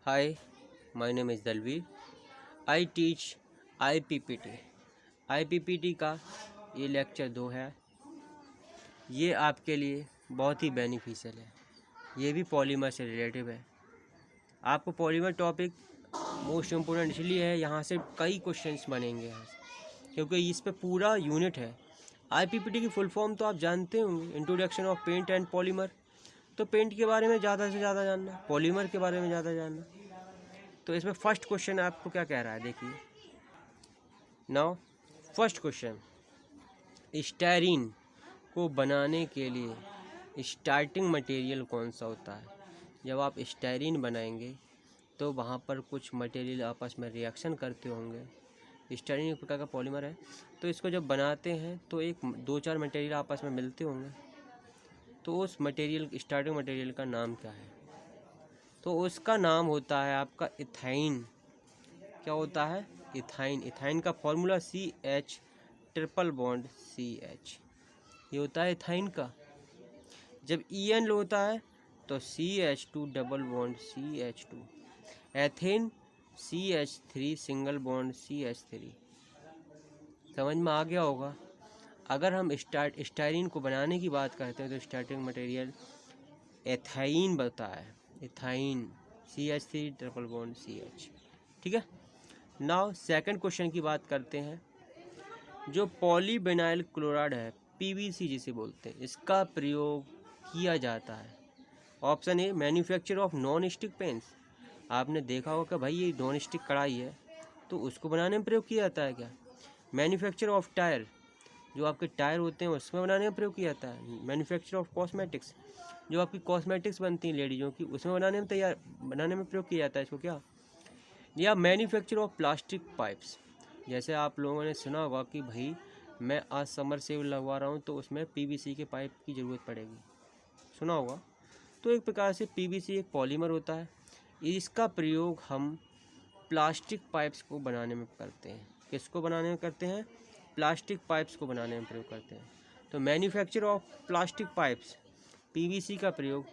Hi, my name is Dalveer. I teach IPPT. IPPT का ये lecture 2 है। ये आपके लिए बहुत ही बेनिफिशियल है। ये भी पॉलीमर से रिलेटिव है। आपको पॉलीमर टॉपिक मोस्ट इम्पोर्टेंट इसलिए है, यहाँ से कई क्वेश्चंस बनेंगे यहाँ से, क्योंकि इस पे पूरा यूनिट है। IPPT की फुल फॉर्म तो आप जानते होंगे, introduction of paint and polymer. तो पेंट के बारे में ज़्यादा से ज़्यादा जानना, पॉलीमर के बारे में ज़्यादा जानना। तो इसमें फर्स्ट क्वेश्चन आपको क्या कह रहा है, देखिए। नाउ फर्स्ट क्वेश्चन, स्टायरीन को बनाने के लिए स्टार्टिंग मटेरियल कौन सा होता है। जब आप स्टायरीन बनाएंगे तो वहाँ पर कुछ मटेरियल आपस में रिएक्शन करते होंगे। स्टायरीन एक प्रकार का पॉलीमर है, तो इसको जब बनाते हैं तो एक 2-4 मटेरियल आपस में मिलते होंगे। तो उस मटेरियल, स्टार्टिंग मटेरियल का नाम क्या है? तो उसका नाम होता है आपका इथाइन। क्या होता है? इथाइन। इथाइन का formula CH triple bond CH, ये होता है इथाइन का। जब EN होता है तो CH2 double bond CH2। Ethane CH3 single bond CH3। समझ में आ गया होगा। अगर हम स्टायरीन को बनाने की बात करते हैं तो स्टार्टिंग मटेरियल एथाइन बनता है। Ethyne CH3 triple bond CH। ठीक है। नाउ सेकंड क्वेश्चन की बात करते हैं। जो पॉलीविनाइल क्लोराइड है, PVC जिसे बोलते हैं, इसका प्रयोग किया जाता है। Option A, manufacture of non stick pans. आपने देखा होगा कि भाई ये नॉन स्टिक कढ़ाई है तो उसको बनाने में प्रयोग किया जाता है क्या? मैन्युफैक्चर ऑफ टायर, जो आपके टायर होते हैं उसमें बनाने में प्रयोग किया जाता है। मैन्युफैक्चर ऑफ कॉस्मेटिक्स, जो आपकी कॉस्मेटिक्स बनती हैं लेडीज़ों की, उसमें बनाने में प्रयोग किया जाता है इसको क्या? या मैन्युफैक्चर ऑफ प्लास्टिक पाइप्स। जैसे आप लोगों ने सुना होगा कि भाई मैं आज समर सेल लगवा रहा हूँ तो उसमें PVC के पाइप की ज़रूरत पड़ेगी, सुना होगा। तो एक प्रकार से PVC एक पॉलीमर होता है। इसका प्रयोग हम प्लास्टिक पाइप्स को बनाने में करते हैं। किसको बनाने में करते हैं? प्लास्टिक पाइप्स को बनाने में प्रयोग करते हैं। तो manufacture of plastic pipes, PVC का प्रयोग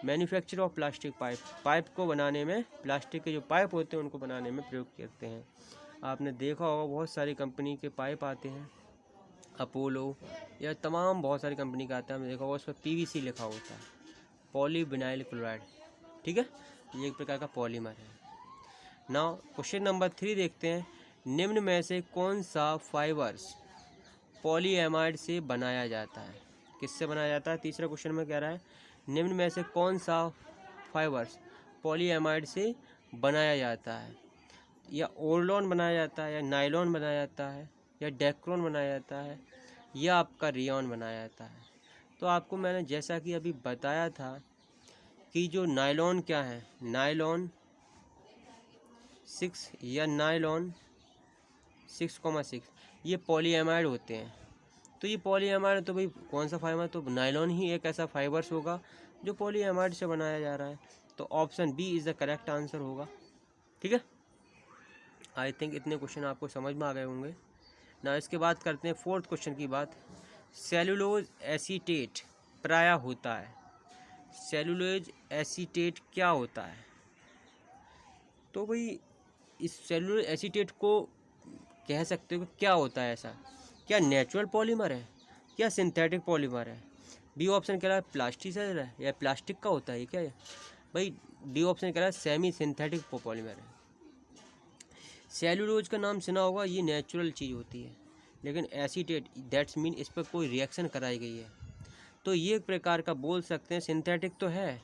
मैन्युफैक्चर ऑफ प्लास्टिक पाइप को बनाने में, प्लास्टिक के जो पाइप होते हैं उनको बनाने में प्रयोग करते हैं। आपने देखा होगा बहुत सारी कंपनी के पाइप आते हैं, अपोलो या तमाम बहुत सारी कंपनी का आता है। हमने देखा होगा उस पर PVC लिखा होता है, पॉलीविनाइल क्लोराइड। ठीक है, ये एक प्रकार का पॉलीमर है। नाउ क्वेश्चन नंबर 3 देखते हैं। निम्न में से कौन सा फाइबर्स पॉलीएमाइड से बनाया जाता है? किससे बनाया जाता है? तीसरा क्वेश्चन में कह रहा है निम्न में से कौन सा फाइबर्स पॉलीएमाइड से बनाया जाता है? या ओरलॉन बनाया जाता है, या नायलॉन बनाया जाता है, या डेक्रोन बनाया जाता है, या आपका रेयॉन बनाया जाता है। तो आपको मैंने जैसा कि अभी बताया था कि जो नायलॉन क्या है, नायलॉन 6 या नायलॉन 6,6 ये पॉलीएमाइड होते हैं। तो ये पॉलीएमाइड तो भाई कौन सा फाइबर? तो नायलॉन ही एक ऐसा फाइबर्स होगा जो पॉलीएमाइड से बनाया जा रहा है। तो option B is the correct answer होगा। ठीक है, आई थिंक इतने क्वेश्चन आपको समझ में आ गए होंगे ना। इसके बाद करते हैं फोर्थ क्वेश्चन की बात। सेलुलोज एसीटेट प्रायः होता है। सेलुलोज एसीटेट क्या होता है? तो भाई इस सेलुलोज एसीटेट को कह सकते हो कि क्या होता है ऐसा? क्या नेचुरल पॉलीमर है, क्या सिंथेटिक पॉलीमर है? बी ऑप्शन कह रहा है प्लास्टिसाइड है या प्लास्टिक का होता है क्या है? भाई डी ऑप्शन कह रहा है सेमी सिंथेटिक पॉलीमर है। सेलुलोज का नाम सुना होगा, ये नेचुरल चीज़ होती है, लेकिन एसीटेट दैट्स मीन इस पर कोई रिएक्शन कराई गई है। तो ये एक प्रकार का बोल सकते हैं सिंथेटिक तो है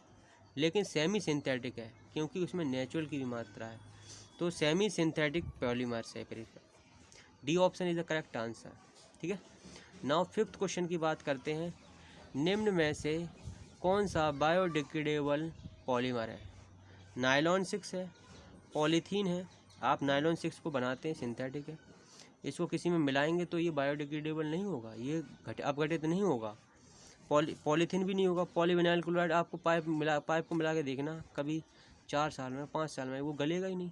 लेकिन सेमी सिंथेटिक है, क्योंकि उसमें नेचुरल की भी मात्रा है। तो सेमी सिंथेटिक पॉलीमर्स है। D option is the correct answer. ठीक है। नाउ फिफ्थ क्वेश्चन की बात करते हैं। निम्न में से कौन सा बायोडिग्रेडेबल पॉलीमर है? नायलॉन 6 है, पॉलीथीन है। आप नायलॉन 6 को बनाते हैं, सिंथेटिक है। इसको किसी में मिलाएंगे तो ये बायोडिग्रेडेबल नहीं होगा, ये अपघटित नहीं होगा। पॉलीथीन भी नहीं होगा। पॉलीविनाइल क्लोराइड आपको पाइप को मिला के देखना, कभी 4 साल में 5 साल में वो गलेगा ही नहीं।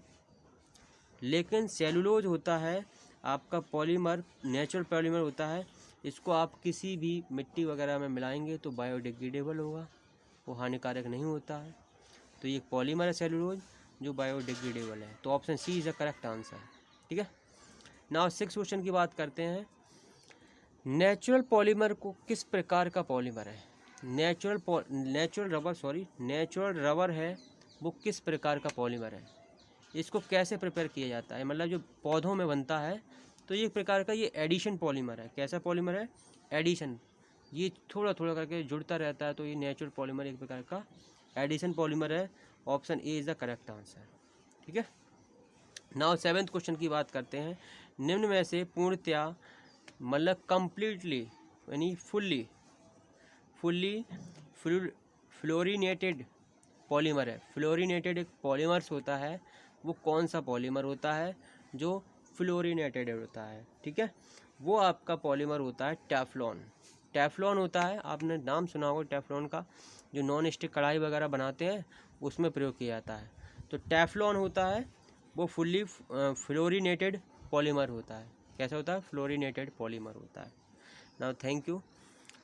लेकिन सेलुलोज होता है आपका पॉलीमर, नेचुरल पॉलीमर होता है। इसको आप किसी भी मिट्टी वगैरह में मिलाएंगे तो बायोडिग्रेडेबल होगा, वो हानिकारक नहीं होता है। तो ये पॉलीमर है सेलुलोज, जो बायोडिग्रेडेबल है। तो option C is the correct answer. ठीक है, नाउ 6 क्वेश्चन की बात करते हैं। नेचुरल पॉलीमर को किस प्रकार का पॉलीमर है? नेचुरल रबर है वो किस प्रकार का पॉलीमर है? इसको कैसे प्रिपेयर किया जाता है? मतलब जो पौधों में बनता है, तो ये प्रकार का ये एडिशन पॉलीमर है। कैसा पॉलीमर है? एडिशन। ये थोड़ा थोड़ा करके जुड़ता रहता है, तो ये नेचुरल पॉलीमर एक प्रकार का एडिशन पॉलीमर है। Option A is the correct answer. ठीक है, नाउ 7th क्वेश्चन की बात करते हैं। निम्न में से पूर्णतया मतलब कम्प्लीटली यानी फुल्ली फ्लोरिनेटेड पॉलीमर है। फ्लोरिनेटेड एक पॉलीमर्स होता है, वो कौन सा पॉलीमर होता है जो फ्लोरिनेटेड होता है? ठीक है, वो आपका पॉलीमर होता है टेफ्लॉन। टेफ्लॉन होता है, आपने नाम सुना होगा टेफ्लॉन का, जो नॉन स्टिक कढ़ाई वगैरह बनाते हैं उसमें प्रयोग किया जाता है। तो टेफ्लॉन होता है वो फुल्ली फ्लोरिनेटेड पॉलीमर होता है। कैसा होता है? फ्लोरिनेटेड पॉलीमर होता है। Now thank you.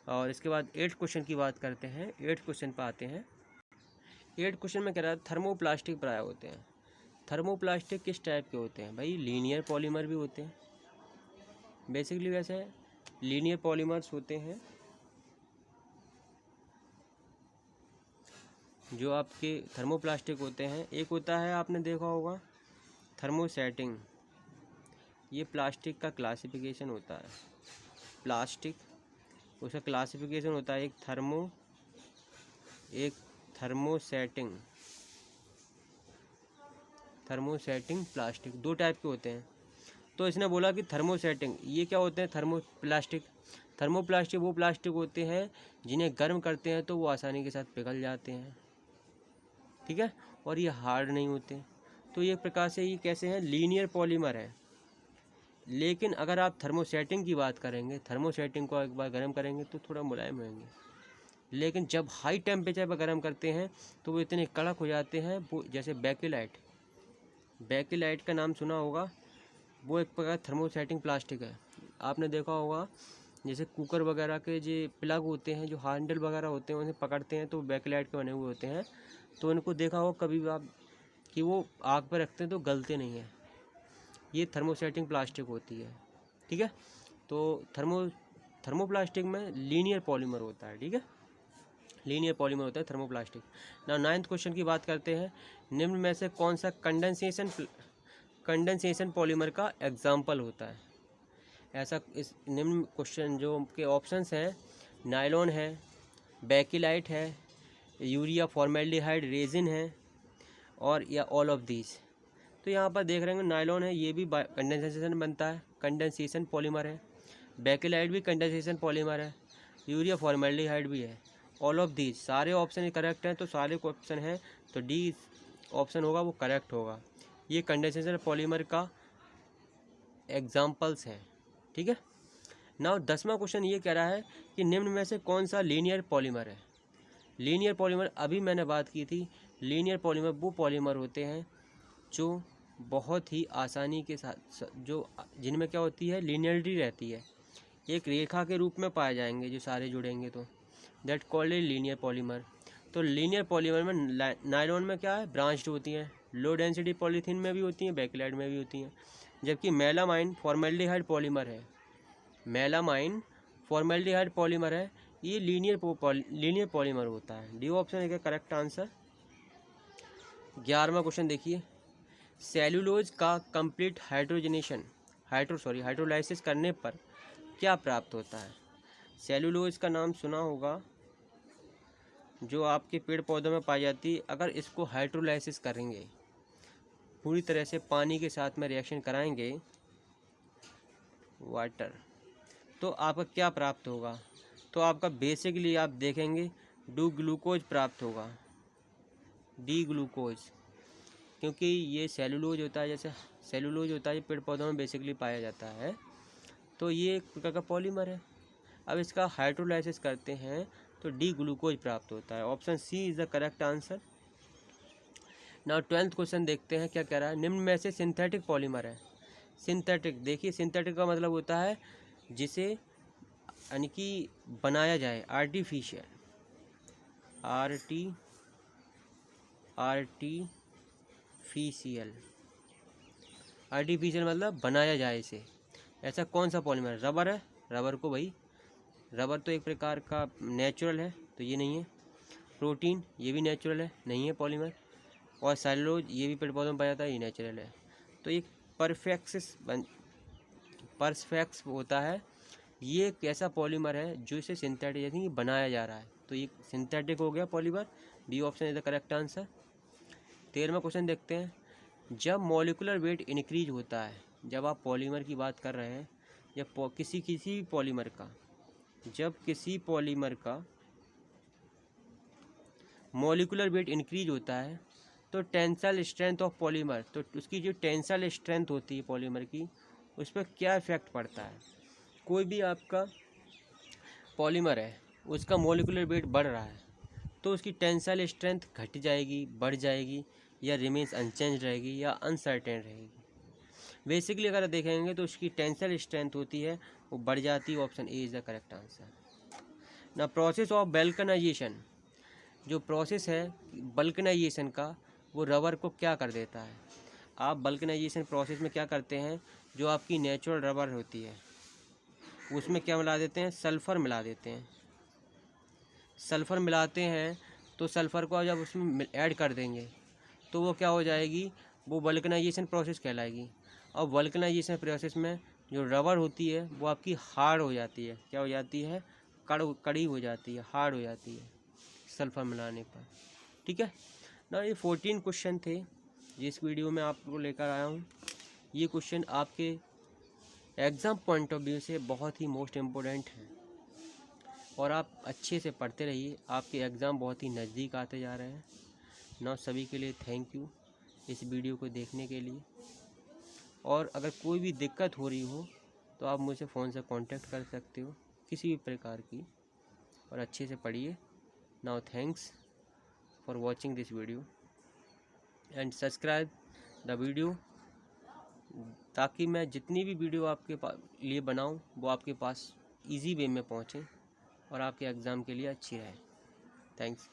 और इसके बाद 8th क्वेश्चन की बात करते हैं। 8th क्वेश्चन पर आते हैं। 8th क्वेश्चन में कह रहा है थर्मोप्लास्टिक प्राय होते हैं। थर्मोप्लास्टिक किस टाइप के होते हैं? भाई लीनियर पॉलीमर भी होते हैं, बेसिकली वैसे लीनियर पॉलीमर्स होते हैं जो आपके थर्मोप्लास्टिक होते हैं। एक होता है, आपने देखा होगा, थर्मोसेटिंग। ये प्लास्टिक का क्लासिफिकेशन होता है। प्लास्टिक उसका क्लासिफिकेशन होता है, एक थर्मोसेटिंग प्लास्टिक। दो टाइप के होते हैं। तो इसने बोला कि थर्मोसेटिंग, ये क्या होते हैं? थर्मोप्लास्टिक वो प्लास्टिक होते हैं जिन्हें गर्म करते हैं तो वो आसानी के साथ पिघल जाते हैं। ठीक है, और ये हार्ड नहीं होते। तो ये प्रकार से ये कैसे हैं? लीनियर पॉलीमर है। लेकिन अगर आप थर्मोसेटिंग की बात करेंगे, थर्मोसेटिंग को एक बार गर्म करेंगे तो थोड़ा मुलायम होंगे, लेकिन जब हाई टेम्परेचर पर गर्म करते हैं तो वो इतने कड़क हो जाते हैं। वो जैसे बेकिलाइट का नाम सुना होगा, वो एक प्रकार थर्मोसेटिंग प्लास्टिक है। आपने देखा होगा जैसे कुकर वगैरह के जो प्लग होते हैं, जो हैंडल वगैरह होते हैं, उन्हें पकड़ते हैं तो बेकिलाइट के बने हुए होते हैं। तो उनको देखा होगा कभी भी आप कि वो आग पर रखते हैं तो गलते नहीं हैं। ये थर्मोसेटिंग प्लास्टिक होती है। ठीक है, तो थर्मोप्लास्टिक में लीनियर पॉलीमर होता है। ठीक है, लीनियर पॉलीमर होता है थर्मोप्लास्टिक। ना 9th क्वेश्चन की बात करते हैं। निम्न में से कौन सा कंडेंसेशन पॉलीमर का एग्जाम्पल होता है? ऐसा इस निम्न क्वेश्चन जो के ऑप्शंस हैं, नायलॉन है, बेकिलाइट है, यूरिया फॉर्मेल्डिहाइड रेजिन है, और या ऑल ऑफ दीज। तो यहाँ पर देख रहे हैं नायलॉन है, ये भी कंडेंसेशन बनता है, कंडेंसेशन पॉलीमर है। बेकिलाइट भी कंडेंसेशन पॉलीमर है, यूरिया फॉर्मेल्डिहाइड भी है। ऑल ऑफ दीज, सारे ऑप्शन करेक्ट हैं, तो सारे ऑप्शन हैं, तो डी ऑप्शन होगा वो करेक्ट होगा। ये कंडेंसेशन पॉलीमर का एग्जाम्पल्स हैं। ठीक है, नाउ 10वां क्वेश्चन ये कह रहा है कि निम्न में से कौन सा लीनियर पॉलीमर है? लीनियर पॉलीमर अभी मैंने बात की थी। लीनियर पॉलीमर वो पॉलीमर होते हैं जो बहुत ही आसानी के साथ जिनमें क्या होती है? लीनियरिटी रहती है, एक रेखा के रूप में पाए जाएंगे जो सारे जुड़ेंगे, तो that called a linear polymer. तो लीनियर पॉलीमर में नायलॉन में क्या है? ब्रांच्ड होती हैं। लो डेंसिटी पॉलीथीन में भी होती हैं, बेकिलाइट में भी होती हैं। जबकि मेलामाइन फॉर्मेल्डिहाइड पॉलीमर है, मेलामाइन फॉर्मेल्डिहाइड पॉलीमर है, ये लीनियर पॉलीमर होता है। डी ऑप्शन है करेक्ट आंसर। 11वां क्वेश्चन देखिए। सेल्यूलोज का कंप्लीट हाइड्रोलाइसिस करने पर क्या प्राप्त होता है? सेल्यूलोज का नाम सुना होगा, जो आपके पेड़ पौधों में पाई जाती है। अगर इसको हाइड्रोलाइसिस करेंगे, पूरी तरह से पानी के साथ में रिएक्शन कराएंगे, वाटर, तो आपका क्या प्राप्त होगा? तो आपका बेसिकली आप देखेंगे डी ग्लूकोज प्राप्त होगा, डी ग्लूकोज, क्योंकि ये सेलुलोज होता है, जैसे सेलुलोज होता है ये पेड़ पौधों में बेसिकली पाया जाता है। तो ये एक प्रकार का पॉलीमर है। अब इसका हाइड्रोलाइसिस करते हैं तो डी ग्लूकोज प्राप्त होता है। Option C is the correct answer. Now 12th question देखते हैं क्या कह रहा है। निम्न में से सिंथेटिक पॉलीमर है। सिंथेटिक, देखिए सिंथेटिक का मतलब होता है जिसे यानी कि बनाया जाए, आर्टिफिशियल, आर्टिफिशियल, आर्टिफिशियल मतलब बनाया जाए इसे। ऐसा कौन सा पॉलीमर? रबर है, रबर को भाई, रबर तो एक प्रकार का नेचुरल है, तो ये नहीं है। प्रोटीन, ये भी नेचुरल है, नहीं है पॉलीमर। और सेलुलोज, ये भी पेड़ पौधों में पाया जाता है, ये नेचुरल है। तो ये परफेक्स होता है, ये एक ऐसा पॉलीमर है जो इसे सिंथेटिक यानी कि बनाया जा रहा है, तो ये सिंथेटिक हो गया polymer. B option is the correct answer. 13वां क्वेश्चन देखते हैं। जब मॉलिकुलर वेट इंक्रीज होता है, जब आप पॉलीमर की बात कर रहे हैं, या किसी पॉलीमर का, जब किसी पॉलीमर का मॉलिकुलर वेट इंक्रीज होता है तो टेंसाइल स्ट्रेंथ ऑफ पॉलीमर, तो उसकी जो टेंसाइल स्ट्रेंथ होती है पॉलीमर की, उस पर क्या इफेक्ट पड़ता है? कोई भी आपका पॉलीमर है, उसका मॉलिकुलर वेट बढ़ रहा है, तो उसकी टेंसाइल स्ट्रेंथ घट जाएगी, बढ़ जाएगी, या रिमेन्स अनचेंज रहेगी, या अनसर्टेन रहेगी। बेसिकली अगर देखेंगे तो उसकी टेंसाइल स्ट्रेंथ होती है, वो बढ़ जाती है। Option A is the correct answer. ना प्रोसेस ऑफ बल्कनाइजेशन, जो प्रोसेस है बल्कनाइजेशन का, वो रबर को क्या कर देता है? आप बल्कनाइजेशन प्रोसेस में क्या करते हैं, जो आपकी नेचुरल रबर होती है उसमें क्या मिला देते हैं? सल्फ़र मिला देते हैं। सल्फ़र मिलाते हैं तो सल्फ़र को जब उसमें ऐड कर देंगे तो वो क्या हो जाएगी? वो वल्कनाइजेशन प्रोसेस कहलाएगी। और वल्कनाइजेशन प्रोसेस में जो रबर होती है वो आपकी हार्ड हो जाती है। क्या हो जाती है? कड़ी हो जाती है, हार्ड हो जाती है सल्फ़र मिलाने पर। ठीक है ना। ये 14 क्वेश्चन थे जिस वीडियो में आपको लेकर आया हूँ। ये क्वेश्चन आपके एग्ज़ाम पॉइंट ऑफ व्यू से बहुत ही मोस्ट इम्पोर्टेंट है, और आप अच्छे से पढ़ते रहिए। आपके एग्ज़ाम बहुत ही नज़दीक आते जा रहे हैं ना। सभी के लिए थैंक यू इस वीडियो को देखने के लिए। और अगर कोई भी दिक्कत हो रही हो तो आप मुझसे फ़ोन से कांटेक्ट कर सकते हो, किसी भी प्रकार की। और अच्छे से पढ़िए। Now thanks for watching this video and subscribe the video, ताकि मैं जितनी भी वीडियो आपके लिए बनाऊं वो आपके पास इजी वे में पहुंचे और आपके एग्ज़ाम के लिए अच्छी रहे। थैंक्स।